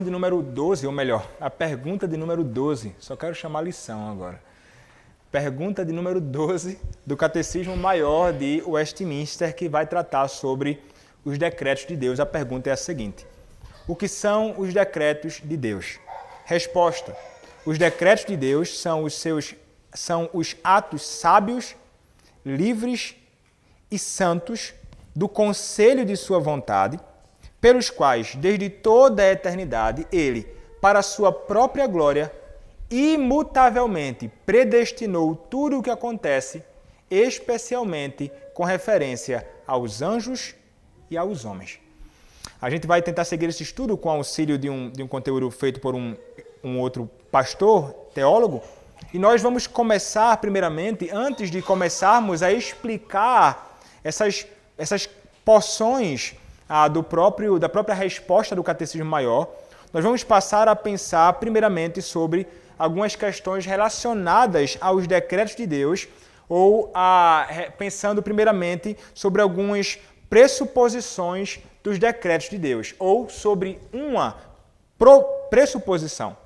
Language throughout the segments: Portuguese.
de número 12, ou melhor, a pergunta de número 12, só quero chamar lição agora. Pergunta de número 12 do Catecismo Maior de Westminster, que vai tratar sobre os decretos de Deus. A pergunta é a seguinte: o que são os decretos de Deus? Resposta: os decretos de Deus são os atos sábios, livres e santos do conselho de sua vontade, pelos quais, desde toda a eternidade, Ele, para a sua própria glória, imutavelmente predestinou tudo o que acontece, especialmente com referência aos anjos e aos homens. A gente vai tentar seguir esse estudo com auxílio de um conteúdo feito por um outro pastor, teólogo, e nós vamos começar, primeiramente, antes de começarmos a explicar essas porções da própria resposta do Catecismo Maior, nós vamos passar a pensar, primeiramente, sobre algumas questões relacionadas aos decretos de Deus, ou pensando, primeiramente, sobre algumas pressuposições dos decretos de Deus, ou sobre uma pressuposição.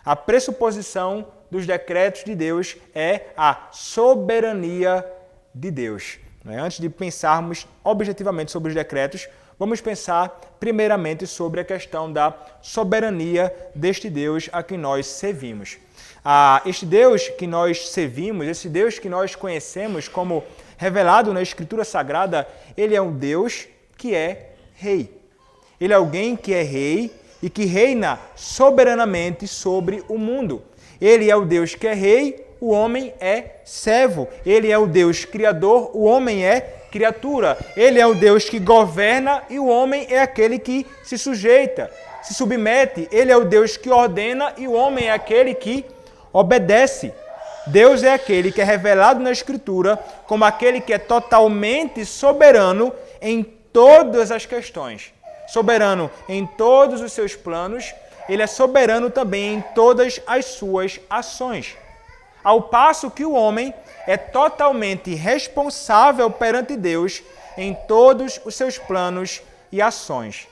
A pressuposição dos decretos de Deus é a soberania de Deus. Antes de pensarmos objetivamente sobre os decretos, vamos pensar primeiramente sobre a questão da soberania deste Deus a quem nós servimos. Este Deus que nós servimos, esse Deus que nós conhecemos como revelado na Escritura Sagrada, ele é um Deus que é rei. Ele é alguém que é rei e que reina soberanamente sobre o mundo. Ele é o Deus que é rei, o homem é servo. Ele é o Deus criador, o homem é criatura. Ele é o Deus que governa e o homem é aquele que se sujeita, se submete. Ele é o Deus que ordena e o homem é aquele que obedece. Deus é aquele que é revelado na Escritura como aquele que é totalmente soberano em todas as questões. Soberano em todos os seus planos, ele é soberano também em todas as suas ações. Ao passo que o homem é totalmente responsável perante Deus em todos os seus planos e ações.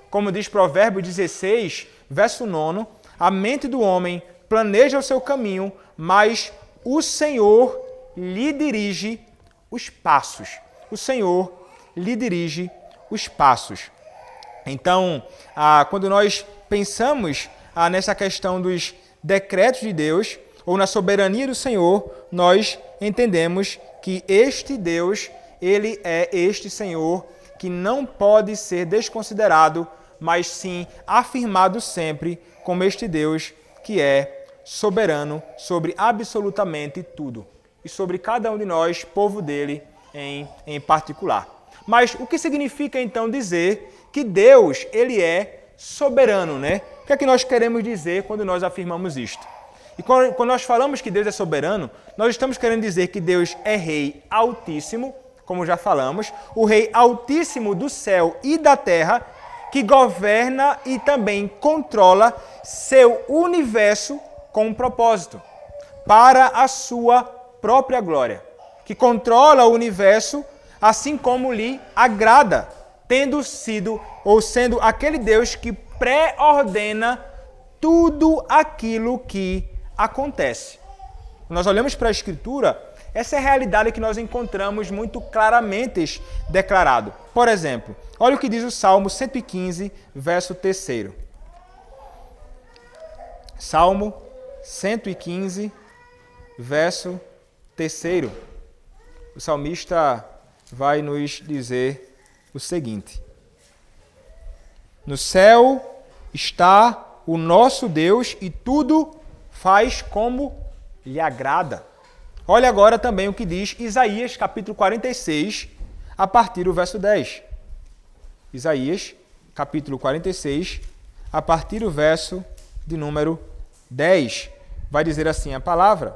Como diz Provérbios 16, verso 9, a mente do homem planeja o seu caminho, mas o Senhor lhe dirige os passos. O Senhor lhe dirige os passos. Então, quando nós pensamos nessa questão dos decretos de Deus, ou na soberania do Senhor, nós entendemos que este Deus, ele é este Senhor que não pode ser desconsiderado, mas sim afirmado sempre como este Deus que é soberano sobre absolutamente tudo. E sobre cada um de nós, povo dele em particular. Mas o que significa então dizer que Deus, ele é soberano, né? O que é que nós queremos dizer quando nós afirmamos isto? E quando nós falamos que Deus é soberano, nós estamos querendo dizer que Deus é Rei Altíssimo, como já falamos, o Rei Altíssimo do céu e da terra, que governa e também controla seu universo com um propósito, para a sua própria glória, que controla o universo assim como lhe agrada, sendo aquele Deus que pré-ordena tudo aquilo que acontece. Nós olhamos para a Escritura, essa é a realidade que nós encontramos muito claramente declarado. Por exemplo, olha o que diz o Salmo 115, verso 3. Salmo 115, verso 3. O salmista vai nos dizer o seguinte: no céu está o nosso Deus e tudo faz como lhe agrada. Olha agora também o que diz Isaías, capítulo 46, a partir do verso 10. Isaías, capítulo 46, a partir do verso de número 10. Vai dizer assim a palavra: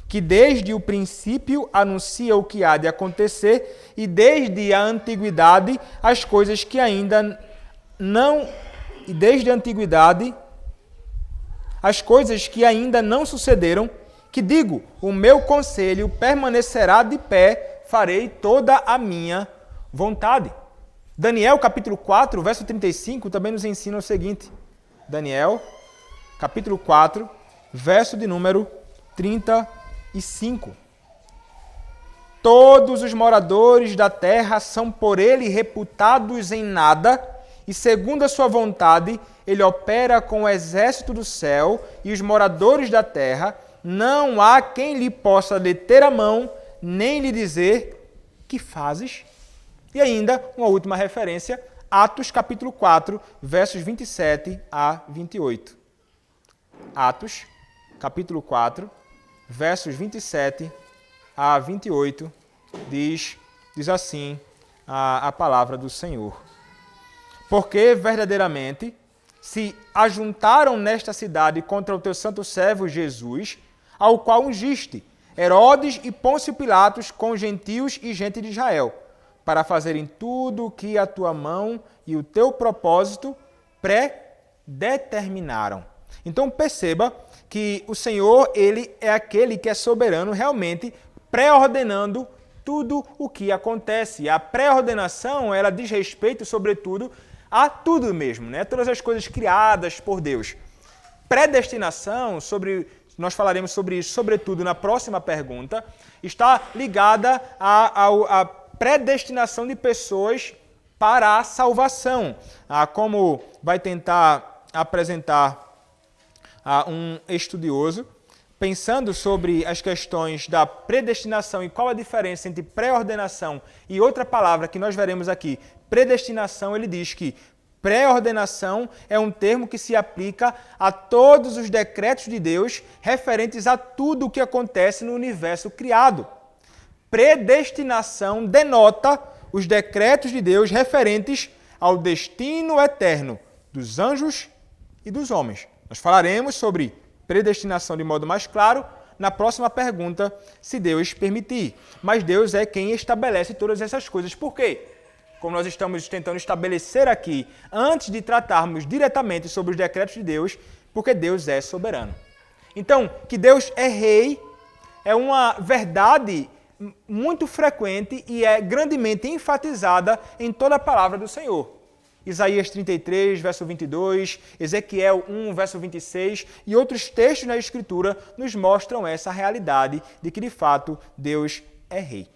que desde o princípio anuncia o que há de acontecer e desde a antiguidade as coisas que ainda não... E desde a antiguidade as coisas que ainda não sucederam, que digo, o meu conselho permanecerá de pé, farei toda a minha vontade. Daniel, capítulo 4, verso 35, também nos ensina o seguinte: Daniel, capítulo 4, verso de número 35. Todos os moradores da terra são por ele reputados em nada, e segundo a sua vontade, ele opera com o exército do céu e os moradores da terra. Não há quem lhe possa deter a mão, nem lhe dizer: que fazes? E ainda, uma última referência, Atos capítulo 4, versos 27 a 28. Atos capítulo 4, versos 27 a 28, diz assim a palavra do Senhor. Porque verdadeiramente se ajuntaram nesta cidade contra o teu santo servo Jesus, ao qual ungiste, Herodes e Pôncio Pilatos com gentios e gente de Israel, para fazerem tudo o que a tua mão e o teu propósito predeterminaram. Então perceba que o Senhor, ele é aquele que é soberano realmente, pré-ordenando tudo o que acontece. A pré-ordenação, ela diz respeito, sobretudo, a tudo mesmo, né? Todas as coisas criadas por Deus. Predestinação, nós falaremos sobre isso, sobretudo, na próxima pergunta, está ligada à predestinação de pessoas para a salvação. Como vai tentar apresentar um estudioso, pensando sobre as questões da predestinação e qual a diferença entre pré-ordenação e outra palavra que nós veremos aqui, predestinação, ele diz que pré-ordenação é um termo que se aplica a todos os decretos de Deus referentes a tudo o que acontece no universo criado. Predestinação denota os decretos de Deus referentes ao destino eterno dos anjos e dos homens. Nós falaremos sobre predestinação de modo mais claro na próxima pergunta, se Deus permitir. Mas Deus é quem estabelece todas essas coisas. Por quê? Como nós estamos tentando estabelecer aqui, antes de tratarmos diretamente sobre os decretos de Deus, porque Deus é soberano. Então, que Deus é rei é uma verdade muito frequente e é grandemente enfatizada em toda a palavra do Senhor. Isaías 33, verso 22, Ezequiel 1, verso 26 e outros textos na Escritura nos mostram essa realidade de que, de fato, Deus é rei.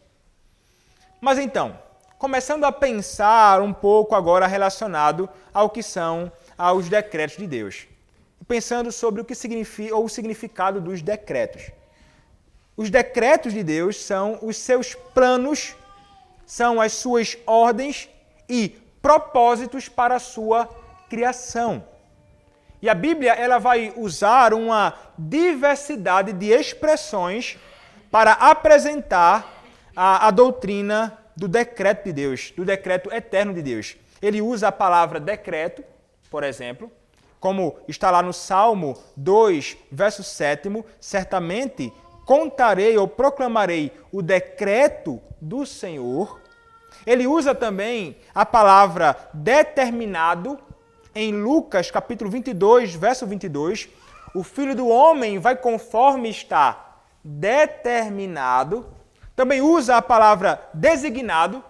Mas então, começando a pensar um pouco agora relacionado ao que são aos decretos de Deus. Pensando sobre o que significa ou o significado dos decretos. Os decretos de Deus são os seus planos, são as suas ordens e propósitos para a sua criação. E a Bíblia ela vai usar uma diversidade de expressões para apresentar a doutrina do decreto de Deus, do decreto eterno de Deus. Ele usa a palavra decreto, por exemplo, como está lá no Salmo 2, verso 7, certamente contarei ou proclamarei o decreto do Senhor. Ele usa também a palavra determinado em Lucas, capítulo 22, verso 22. O Filho do Homem vai conforme está determinado. Também usa a palavra designado,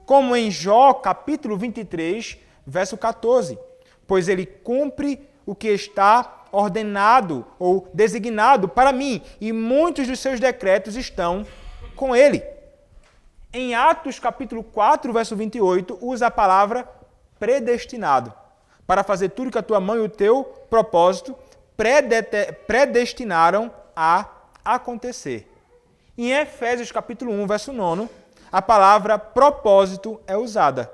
como em Jó, capítulo 23, verso 14. Pois ele cumpre o que está ordenado ou designado para mim, e muitos dos seus decretos estão com ele. Em Atos, capítulo 4, verso 28, usa a palavra predestinado, para fazer tudo que a tua mão e o teu propósito predestinaram a acontecer. Em Efésios, capítulo 1, verso 9, a palavra propósito é usada.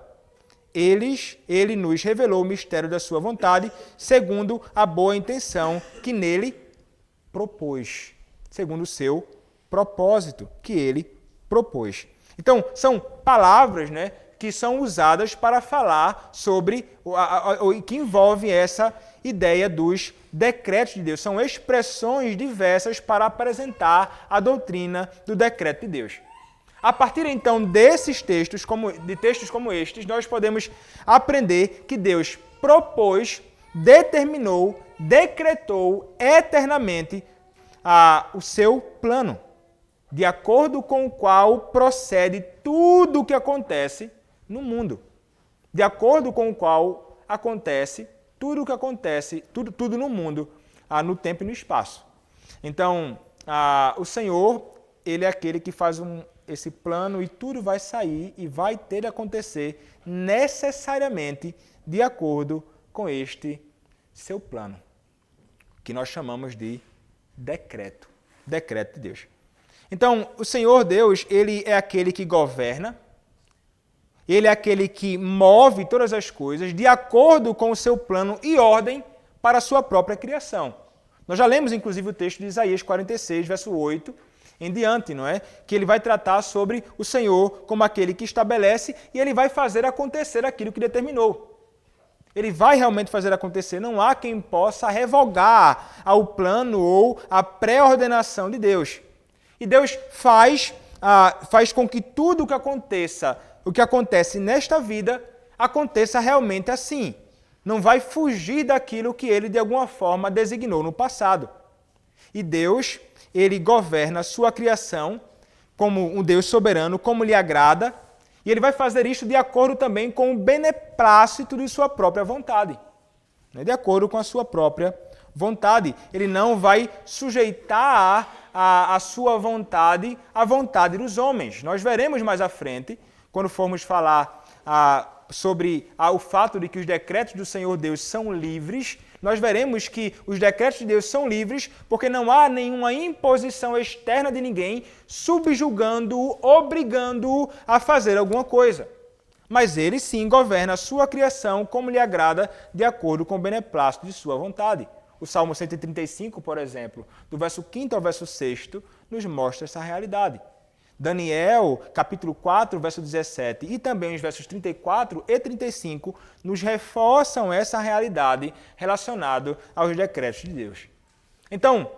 Ele nos revelou o mistério da sua vontade, segundo a boa intenção que nele propôs, segundo o seu propósito que ele propôs. Então, são palavras, né, que são usadas para falar sobre, que envolve essa ideia dos decretos de Deus. São expressões diversas para apresentar a doutrina do decreto de Deus. A partir, então, desses textos, de textos como estes, nós podemos aprender que Deus propôs, determinou, decretou eternamente o seu plano, de acordo com o qual procede tudo o que acontece no mundo, de acordo com o qual acontece tudo o que acontece, tudo no mundo, no tempo e no espaço. Então, o Senhor, Ele é aquele que faz esse plano e tudo vai sair e vai ter de acontecer necessariamente de acordo com este seu plano, que nós chamamos de decreto de Deus. Então, o Senhor Deus, Ele é aquele que governa, Ele é aquele que move todas as coisas de acordo com o seu plano e ordem para a sua própria criação. Nós já lemos, inclusive, o texto de Isaías 46, verso 8, em diante, não é? Que ele vai tratar sobre o Senhor como aquele que estabelece e ele vai fazer acontecer aquilo que determinou. Ele vai realmente fazer acontecer. Não há quem possa revogar ao plano ou à pré-ordenação de Deus. E Deus faz com que tudo o que acontece nesta vida, aconteça realmente assim. Não vai fugir daquilo que ele, de alguma forma, designou no passado. E Deus, Ele governa a sua criação como um Deus soberano, como lhe agrada, e Ele vai fazer isto de acordo também com o beneplácito de sua própria vontade. De acordo com a sua própria vontade. Ele não vai sujeitar a sua vontade à vontade dos homens. Nós veremos mais à frente, quando formos falar sobre o fato de que os decretos do Senhor Deus são livres, nós veremos que os decretos de Deus são livres porque não há nenhuma imposição externa de ninguém subjugando-o, obrigando-o a fazer alguma coisa. Mas ele sim governa a sua criação como lhe agrada, de acordo com o beneplácito de sua vontade. O Salmo 135, por exemplo, do verso 5º ao verso 6º, nos mostra essa realidade. Daniel, capítulo 4, verso 17, e também os versos 34 e 35, nos reforçam essa realidade relacionada aos decretos de Deus. Então,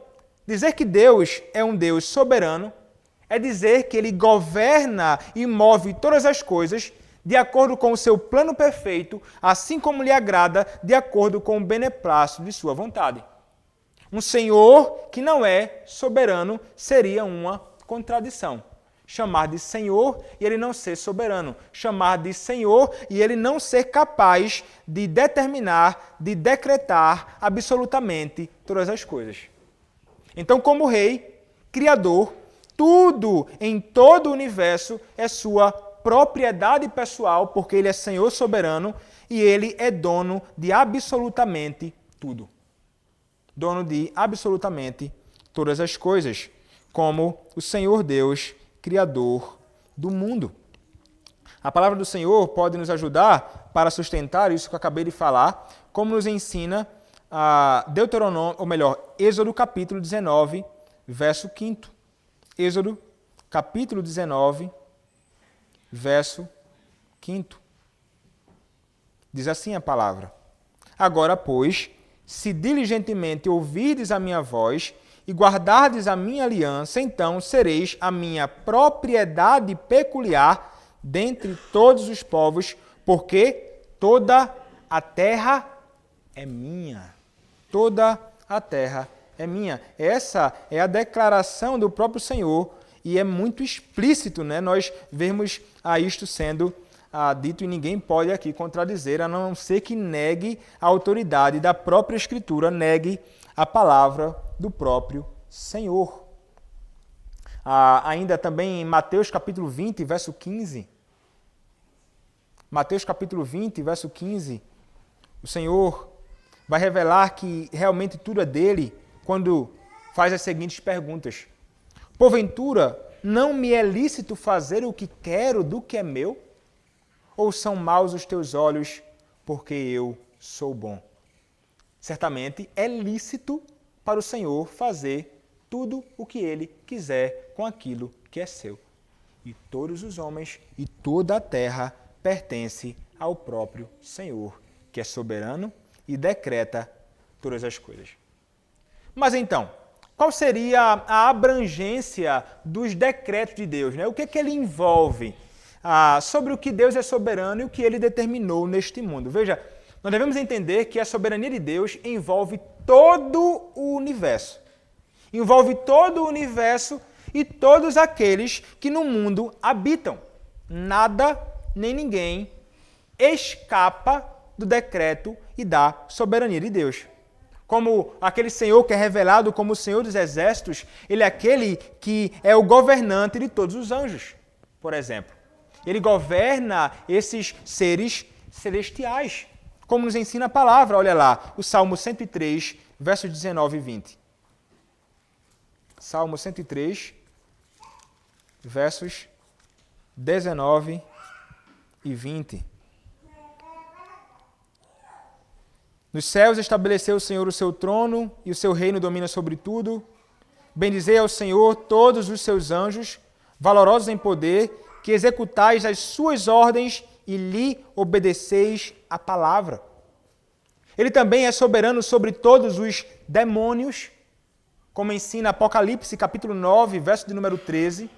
dizer que Deus é um Deus soberano é dizer que Ele governa e move todas as coisas de acordo com o seu plano perfeito, assim como lhe agrada, de acordo com o beneplácito de sua vontade. Um Senhor que não é soberano seria uma contradição. Chamar de Senhor e Ele não ser soberano. Chamar de Senhor e Ele não ser capaz de determinar, de decretar absolutamente todas as coisas. Então, como Rei, Criador, tudo em todo o universo é sua propriedade pessoal, porque Ele é Senhor soberano e Ele é dono de absolutamente tudo. Dono de absolutamente todas as coisas, como o Senhor Deus, Criador do mundo. A palavra do Senhor pode nos ajudar para sustentar isso que eu acabei de falar, como nos ensina Êxodo capítulo 19, verso 5º. Êxodo capítulo 19, verso 5º. Diz assim a palavra: Agora, pois, se diligentemente ouvirdes a minha voz e guardardes a minha aliança, então sereis a minha propriedade peculiar dentre todos os povos, porque toda a terra é minha. Toda a terra é minha. Essa é a declaração do próprio Senhor e é muito explícito, né? Nós vemos isto sendo dito e ninguém pode aqui contradizer, a não ser que negue a autoridade da própria Escritura, negue a palavra do próprio Senhor. Ainda também em Mateus capítulo 20, verso 15. Mateus capítulo 20, verso 15. O Senhor vai revelar que realmente tudo é dele quando faz as seguintes perguntas. Porventura, não me é lícito fazer o que quero do que é meu? Ou são maus os teus olhos porque eu sou bom? Certamente é lícito para o Senhor fazer tudo o que Ele quiser com aquilo que é seu. E todos os homens e toda a terra pertence ao próprio Senhor, que é soberano e decreta todas as coisas. Mas então, qual seria a abrangência dos decretos de Deus, né? O que Ele envolve sobre o que Deus é soberano e o que Ele determinou neste mundo? Veja, nós devemos entender que a soberania de Deus envolve todo o universo. Envolve todo o universo e todos aqueles que no mundo habitam. Nada nem ninguém escapa do decreto e da soberania de Deus. Como aquele Senhor que é revelado como o Senhor dos Exércitos, ele é aquele que é o governante de todos os anjos, por exemplo. Ele governa esses seres celestiais, como nos ensina a palavra. Olha lá, o Salmo 103, versos 19 e 20. Salmo 103, versos 19 e 20. Nos céus estabeleceu o Senhor o seu trono, e o seu reino domina sobre tudo. Bendizei ao Senhor todos os seus anjos, valorosos em poder, que executais as suas ordens e lhe obedeceis a palavra. Ele também é soberano sobre todos os demônios, como ensina Apocalipse, capítulo 9, verso de número 13.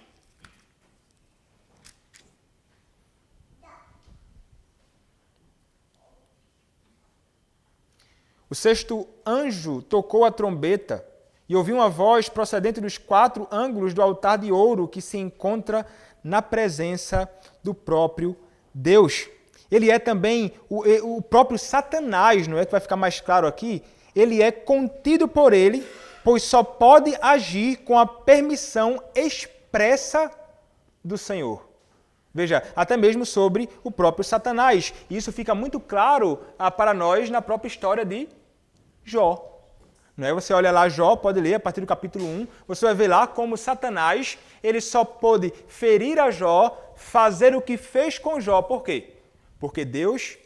O sexto anjo tocou a trombeta e ouviu uma voz procedente dos 4 ângulos do altar de ouro que se encontra na presença do próprio Deus. Ele é também o próprio Satanás, não é que vai ficar mais claro aqui? Ele é contido por ele, pois só pode agir com a permissão expressa do Senhor. Veja, até mesmo sobre o próprio Satanás. Isso fica muito claro para nós na própria história de Jó. Não é? Você olha lá Jó, pode ler a partir do capítulo 1, você vai ver lá como Satanás, ele só pôde ferir a Jó, fazer o que fez com Jó. Por quê? Porque Deus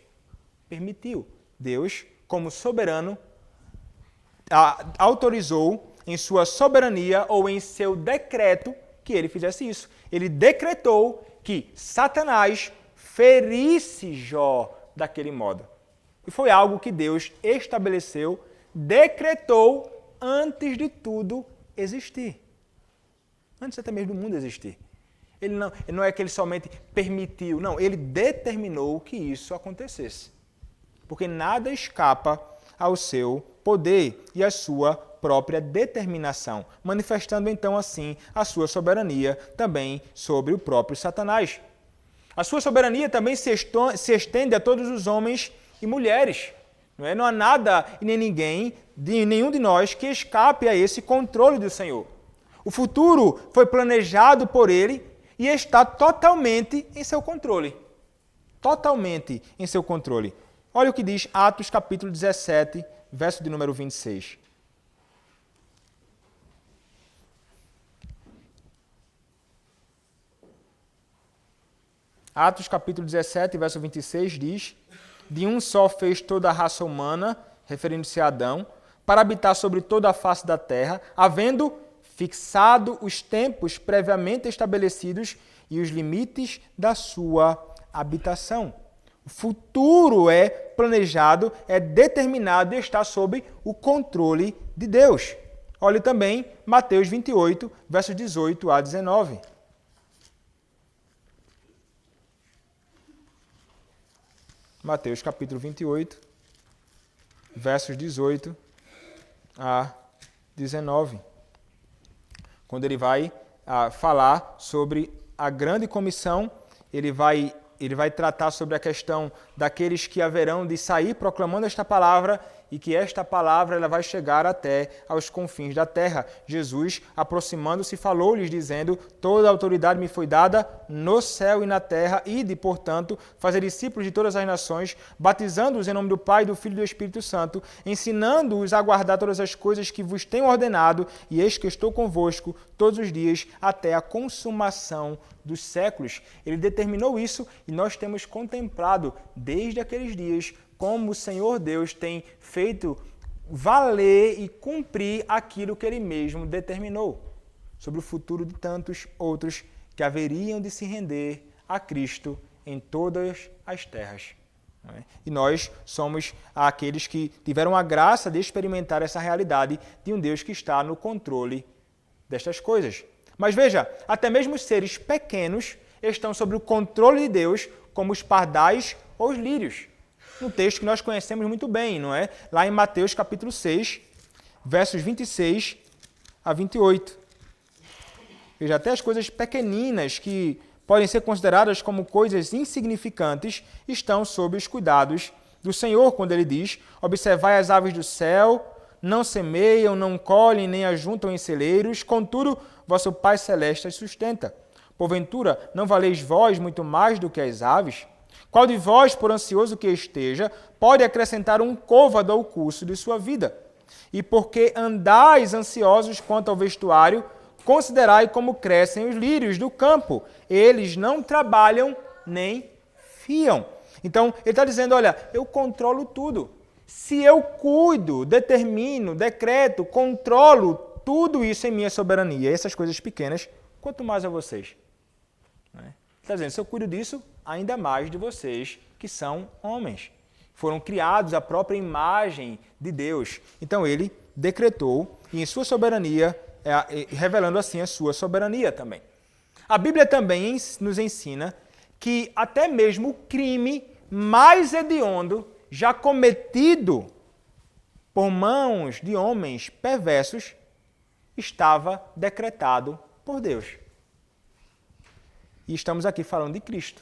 permitiu. Deus, como soberano, autorizou em sua soberania ou em seu decreto que ele fizesse isso. Ele decretou que Satanás ferisse Jó daquele modo. E foi algo que Deus estabeleceu, decretou antes de tudo existir. Antes até mesmo do mundo existir. Ele não é que ele somente permitiu, não, ele determinou que isso acontecesse. Porque nada escapa ao seu poder e à sua própria determinação, manifestando então assim a sua soberania também sobre o próprio Satanás. A sua soberania também se estende a todos os homens e mulheres. Não há nada e nem ninguém, nenhum de nós, que escape a esse controle do Senhor. O futuro foi planejado por Ele e está totalmente em seu controle. Totalmente em seu controle. Olha o que diz Atos capítulo 17, verso de número 26. Atos capítulo 17, verso 26 diz: de um só fez toda a raça humana, referindo-se a Adão, para habitar sobre toda a face da terra, havendo fixado os tempos previamente estabelecidos e os limites da sua habitação. O futuro é planejado, é determinado e está sob o controle de Deus. Olhe também Mateus 28, versos 18 a 19. Mateus capítulo 28, versos 18 a 19. Quando ele vai falar sobre a grande comissão, ele vai tratar sobre a questão daqueles que haverão de sair proclamando esta palavra e que esta palavra ela vai chegar até aos confins da terra. Jesus, aproximando-se, falou-lhes, dizendo: toda a autoridade me foi dada no céu e na terra, ide, portanto, fazer discípulos de todas as nações, batizando-os em nome do Pai, do Filho e do Espírito Santo, ensinando-os a guardar todas as coisas que vos tenho ordenado, e eis que estou convosco todos os dias até a consumação dos séculos. Ele determinou isso e nós temos contemplado desde aqueles dias como o Senhor Deus tem feito valer e cumprir aquilo que Ele mesmo determinou sobre o futuro de tantos outros que haveriam de se render a Cristo em todas as terras. E nós somos aqueles que tiveram a graça de experimentar essa realidade de um Deus que está no controle destas coisas. Mas veja, até mesmo os seres pequenos estão sob o controle de Deus, como os pardais ou os lírios. Um texto que nós conhecemos muito bem, não é? Lá em Mateus capítulo 6, versos 26 a 28. Veja, até as coisas pequeninas que podem ser consideradas como coisas insignificantes estão sob os cuidados do Senhor, quando ele diz: observai as aves do céu, não semeiam, não colhem, nem ajuntam em celeiros, contudo, vosso Pai Celeste as sustenta. Porventura, não valeis vós muito mais do que as aves? Qual de vós, por ansioso que esteja, pode acrescentar um côvado ao curso de sua vida? E porque andais ansiosos quanto ao vestuário, considerai como crescem os lírios do campo. Eles não trabalham nem fiam. Então, ele está dizendo, olha, eu controlo tudo. Se eu cuido, determino, decreto, controlo tudo isso em minha soberania, essas coisas pequenas, quanto mais a vocês. Está dizendo, se eu cuido disso, ainda mais de vocês que são homens. Foram criados à própria imagem de Deus. Então ele decretou, e em sua soberania, revelando assim a sua soberania também. A Bíblia também nos ensina que até mesmo o crime mais hediondo já cometido por mãos de homens perversos estava decretado por Deus. E estamos aqui falando de Cristo,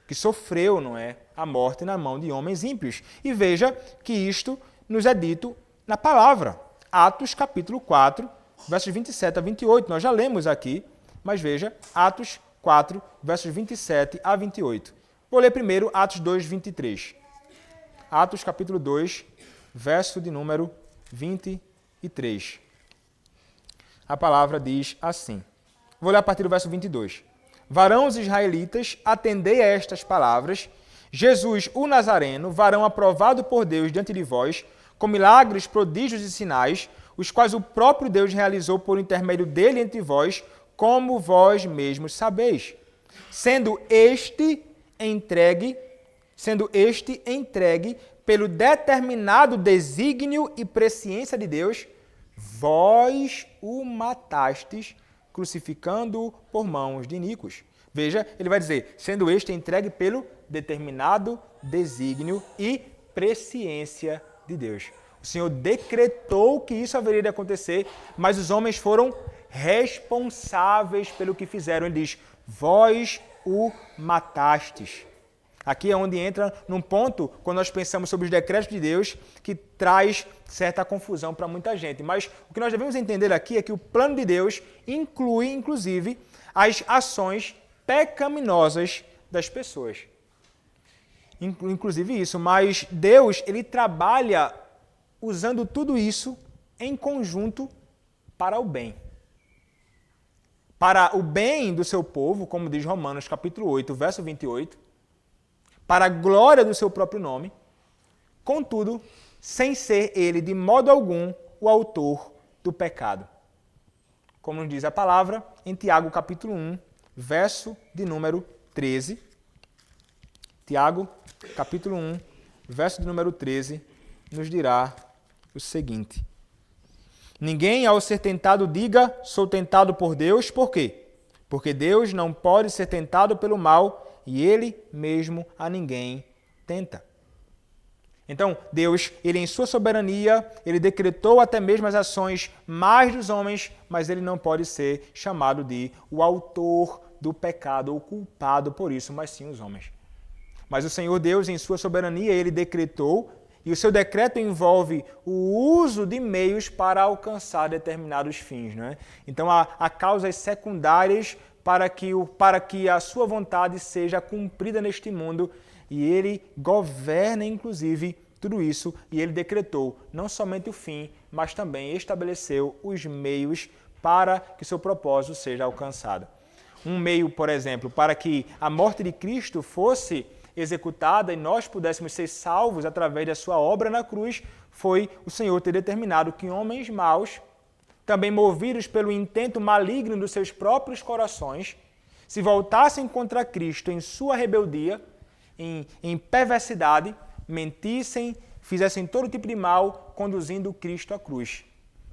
que sofreu, não é, a morte na mão de homens ímpios. E veja que isto nos é dito na palavra. Atos capítulo 4, versos 27 a 28. Nós já lemos aqui, mas veja, Atos 4, versos 27 a 28. Vou ler primeiro Atos 2, 23. Atos capítulo 2, verso de número 23. A palavra diz assim. Vou ler a partir do verso 22. Varãos israelitas, atendei a estas palavras. Jesus, o Nazareno, varão aprovado por Deus diante de vós, com milagres, prodígios e sinais, os quais o próprio Deus realizou por intermédio dele entre vós, como vós mesmos sabeis. Sendo este entregue pelo determinado desígnio e presciência de Deus, vós o matastes, crucificando-o por mãos de iníquos. Veja, ele vai dizer, sendo este entregue pelo determinado desígnio e presciência de Deus. O Senhor decretou que isso haveria de acontecer, mas os homens foram responsáveis pelo que fizeram. Ele diz, vós o matastes. Aqui é onde entra num ponto, quando nós pensamos sobre os decretos de Deus, que traz certa confusão para muita gente. Mas o que nós devemos entender aqui é que o plano de Deus inclui, inclusive, as ações pecaminosas das pessoas. Inclusive isso, mas Deus, ele trabalha usando tudo isso em conjunto para o bem. Para o bem do seu povo, como diz Romanos capítulo 8, verso 28, para a glória do seu próprio nome, contudo, sem ser ele de modo algum o autor do pecado. Como nos diz a palavra em Tiago capítulo 1, verso de número 13. Tiago capítulo 1, verso de número 13, nos dirá o seguinte. Ninguém, ao ser tentado, diga, sou tentado por Deus. Por quê? Porque Deus não pode ser tentado pelo mal e Ele mesmo a ninguém tenta. Então, Deus, Ele em sua soberania, Ele decretou até mesmo as ações mais dos homens, mas Ele não pode ser chamado de o autor do pecado ou culpado por isso, mas sim os homens. Mas o Senhor Deus, em sua soberania, Ele decretou, e o seu decreto envolve o uso de meios para alcançar determinados fins. Não é? Então, há causas secundárias para que a sua vontade seja cumprida neste mundo, e ele governa, inclusive, tudo isso, e ele decretou não somente o fim, mas também estabeleceu os meios para que seu propósito seja alcançado. Um meio, por exemplo, para que a morte de Cristo fosse executada e nós pudéssemos ser salvos através da sua obra na cruz, foi o Senhor ter determinado que homens maus, também movidos pelo intento maligno dos seus próprios corações, se voltassem contra Cristo em sua rebeldia, em perversidade, mentissem, fizessem todo tipo de mal, conduzindo Cristo à cruz.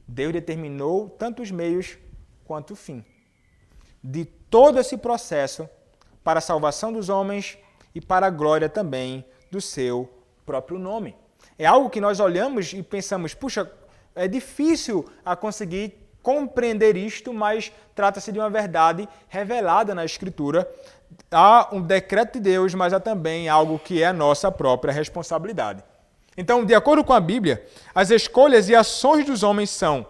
Deus determinou tanto os meios quanto o fim de todo esse processo para a salvação dos homens e para a glória também do seu próprio nome. É algo que nós olhamos e pensamos, puxa, é difícil a conseguir compreender isto, mas trata-se de uma verdade revelada na Escritura, há um decreto de Deus, mas há também algo que é a nossa própria responsabilidade. Então, de acordo com a Bíblia, as escolhas e ações dos homens são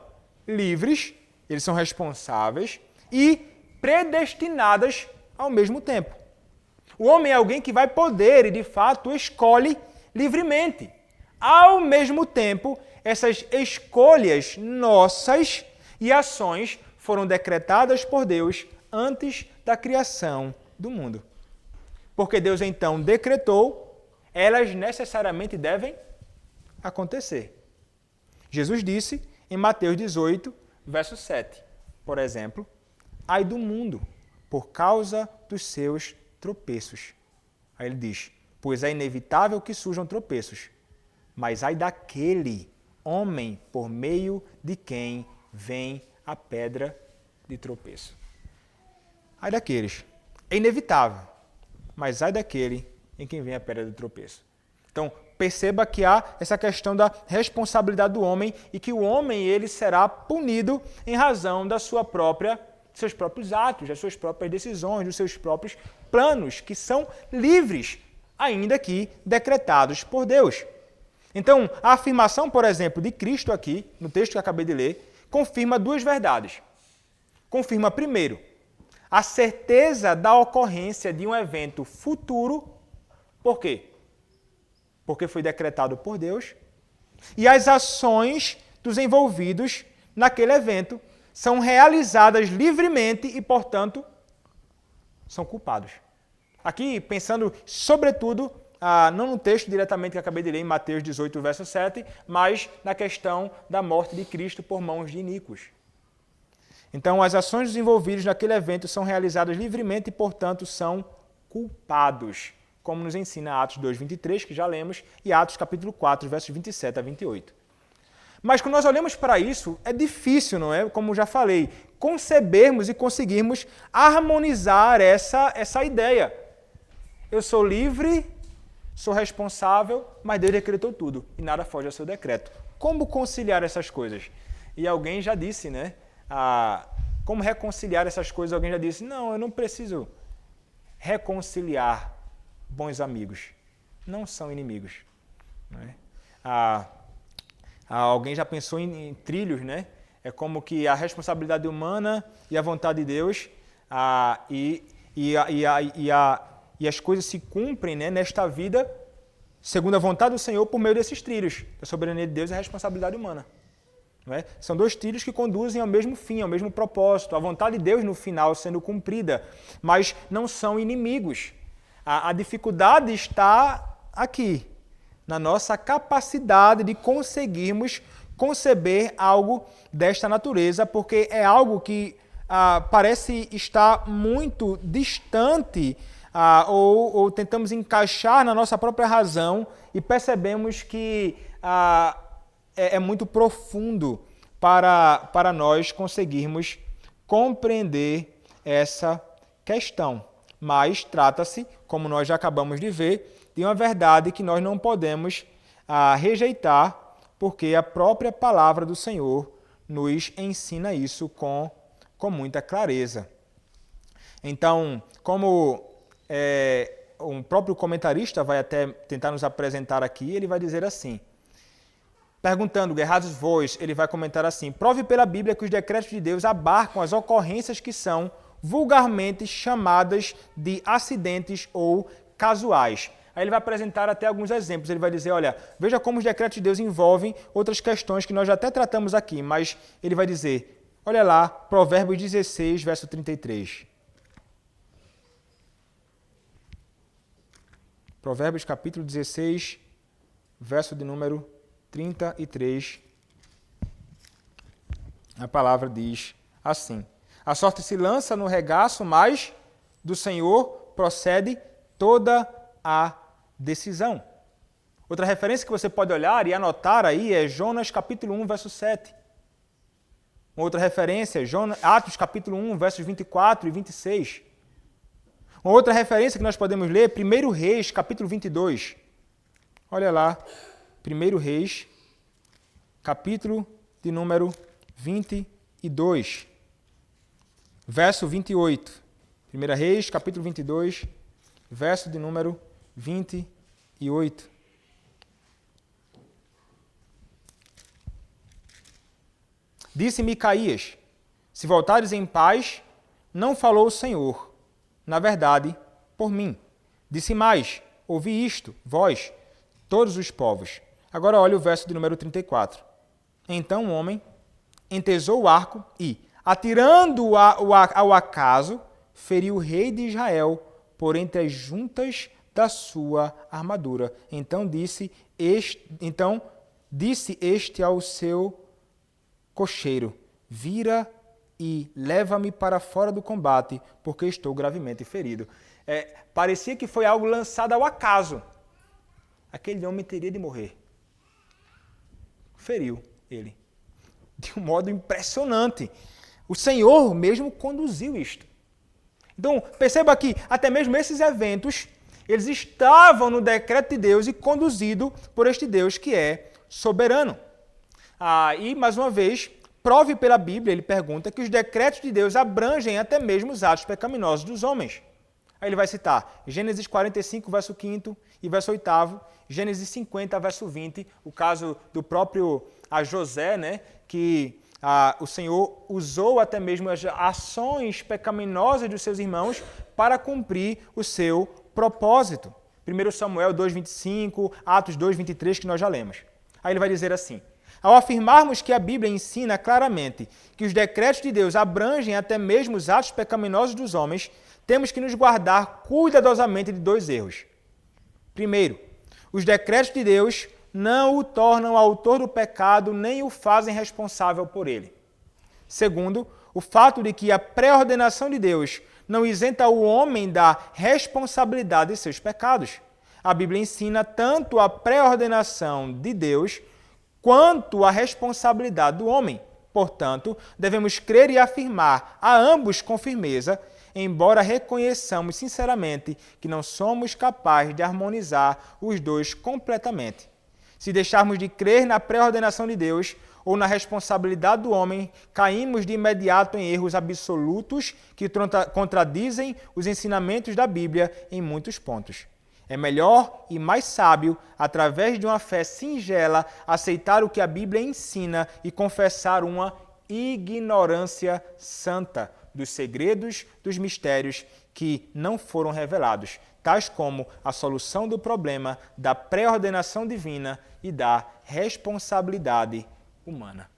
livres, eles são responsáveis e predestinadas ao mesmo tempo. O homem é alguém que vai poder e, de fato, escolhe livremente. Ao mesmo tempo, essas escolhas nossas e ações foram decretadas por Deus antes da criação do mundo. Porque Deus, então, decretou, elas necessariamente devem acontecer. Jesus disse em Mateus 18, verso 7, por exemplo, ai do mundo, por causa dos seus tropeços. Aí ele diz, pois é inevitável que surjam tropeços, mas ai daquele homem por meio de quem vem a pedra de tropeço. Ai daqueles. É inevitável, mas ai daquele em quem vem a pedra de tropeço. Então, perceba que há essa questão da responsabilidade do homem e que o homem ele será punido em razão da seus próprios atos, das suas próprias decisões, dos seus próprios planos, que são livres, ainda que decretados por Deus. Então, a afirmação, por exemplo, de Cristo aqui, no texto que eu acabei de ler, confirma duas verdades. Confirma, primeiro, a certeza da ocorrência de um evento futuro. Por quê? Porque foi decretado por Deus. E as ações dos envolvidos naquele evento são realizadas livremente e, portanto, são culpados. Aqui, pensando, sobretudo, não no texto diretamente que eu acabei de ler, em Mateus 18, verso 7, mas na questão da morte de Cristo por mãos de iníquos. Então, as ações dos envolvidos naquele evento são realizadas livremente e, portanto, são culpados, como nos ensina Atos 2, 23, que já lemos, e Atos capítulo 4, versos 27 a 28. Mas quando nós olhamos para isso, é difícil, não é? Como já falei, concebermos e conseguirmos harmonizar essa ideia. Eu sou livre, sou responsável, mas Deus decretou tudo e nada foge ao seu decreto. Como conciliar essas coisas? E alguém já disse, né? Como reconciliar essas coisas? Alguém já disse, não, eu não preciso reconciliar bons amigos. Não são inimigos. Não é? Alguém já pensou em trilhos, né? É como que a responsabilidade humana e a vontade de Deus e as coisas se cumprem, né, nesta vida segundo a vontade do Senhor por meio desses trilhos, a soberania de Deus e a responsabilidade humana. Não é? São dois trilhos que conduzem ao mesmo fim, ao mesmo propósito, a vontade de Deus no final sendo cumprida, mas não são inimigos. A dificuldade está aqui, na nossa capacidade de conseguirmos conceber algo desta natureza, porque é algo que parece estar muito distante ou tentamos encaixar na nossa própria razão e percebemos que é muito profundo para nós conseguirmos compreender essa questão. Mas trata-se, como nós já acabamos de ver, de uma verdade que nós não podemos rejeitar, porque a própria palavra do Senhor nos ensina isso com muita clareza. Então, como um próprio comentarista vai até tentar nos apresentar aqui, ele vai dizer assim, perguntando, Gerhardus Voss, ele vai comentar assim, prove pela Bíblia que os decretos de Deus abarcam as ocorrências que são vulgarmente chamadas de acidentes ou casuais. Aí ele vai apresentar até alguns exemplos. Ele vai dizer, olha, veja como os decretos de Deus envolvem outras questões que nós já até tratamos aqui, mas ele vai dizer, olha lá, Provérbios 16, verso 33. Provérbios capítulo 16, verso de número 33. A palavra diz assim, a sorte se lança no regaço, mas do Senhor procede toda a decisão. Outra referência que você pode olhar e anotar aí é Jonas capítulo 1, verso 7. Outra referência, Atos capítulo 1, versos 24 e 26. Uma outra referência que nós podemos ler, 1 Reis capítulo 22. Olha lá, 1 Reis capítulo de número 22. Verso 28. 1 Reis, capítulo 22, verso de número 28. Disse Micaías: se voltares em paz, não falou o Senhor, na verdade, por mim. Disse mais: ouvi isto, vós, todos os povos. Agora olha o verso de número 34. Então o homem entesou o arco e, atirando-o ao acaso, feriu o rei de Israel por entre as juntas da sua armadura. Então disse este ao seu cocheiro: vira e leva-me para fora do combate, porque estou gravemente ferido. Parecia que foi algo lançado ao acaso. Aquele homem teria de morrer. Feriu ele. De um modo impressionante. O Senhor mesmo conduziu isto. Então, perceba que até mesmo esses eventos, eles estavam no decreto de Deus e conduzidos por este Deus que é soberano. E, mais uma vez, prove pela Bíblia, ele pergunta, que os decretos de Deus abrangem até mesmo os atos pecaminosos dos homens. Aí ele vai citar Gênesis 45, verso 5º e verso 8º, Gênesis 50, verso 20, o caso do próprio José, né, que o Senhor usou até mesmo as ações pecaminosas dos seus irmãos para cumprir o seu propósito. 1 Samuel 2,25, Atos 2,23, que nós já lemos. Aí ele vai dizer assim: ao afirmarmos que a Bíblia ensina claramente que os decretos de Deus abrangem até mesmo os atos pecaminosos dos homens, temos que nos guardar cuidadosamente de dois erros. Primeiro, os decretos de Deus não o tornam autor do pecado nem o fazem responsável por ele. Segundo, o fato de que a pré-ordenação de Deus não isenta o homem da responsabilidade de seus pecados. A Bíblia ensina tanto a pré-ordenação de Deus quanto a responsabilidade do homem. Portanto, devemos crer e afirmar a ambos com firmeza, embora reconheçamos sinceramente que não somos capazes de harmonizar os dois completamente. Se deixarmos de crer na pré-ordenação de Deus ou na responsabilidade do homem, caímos de imediato em erros absolutos que contradizem os ensinamentos da Bíblia em muitos pontos. É melhor e mais sábio, através de uma fé singela, aceitar o que a Bíblia ensina e confessar uma ignorância santa dos segredos, dos mistérios que não foram revelados, tais como a solução do problema da pré-ordenação divina e da responsabilidade humana.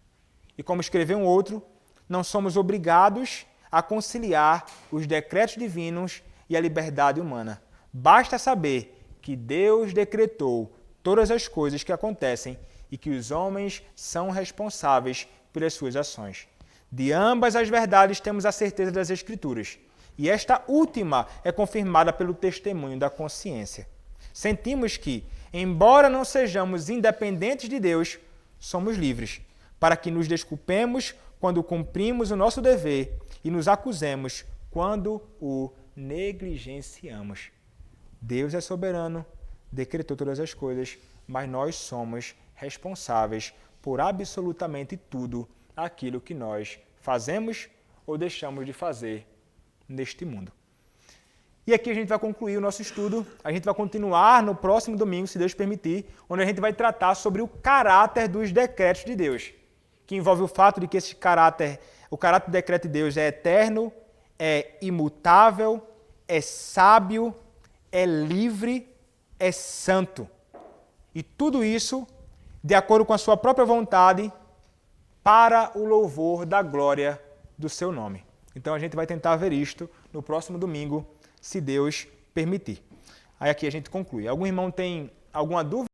E como escreveu um outro, não somos obrigados a conciliar os decretos divinos e a liberdade humana. Basta saber que Deus decretou todas as coisas que acontecem e que os homens são responsáveis pelas suas ações. De ambas as verdades temos a certeza das Escrituras, e esta última é confirmada pelo testemunho da consciência. Sentimos que, embora não sejamos independentes de Deus, somos livres, para que nos desculpemos quando cumprimos o nosso dever e nos acusemos quando o negligenciamos. Deus é soberano, decretou todas as coisas, mas nós somos responsáveis por absolutamente tudo aquilo que nós fazemos ou deixamos de fazer neste mundo. E aqui a gente vai concluir o nosso estudo. A gente vai continuar no próximo domingo, se Deus permitir, onde a gente vai tratar sobre o caráter dos decretos de Deus, que envolve o fato de que o caráter do decreto de Deus é eterno, é imutável, é sábio, é livre, é santo. E tudo isso de acordo com a sua própria vontade, para o louvor da glória do seu nome. Então a gente vai tentar ver isto no próximo domingo, se Deus permitir. Aí aqui a gente conclui. Algum irmão tem alguma dúvida?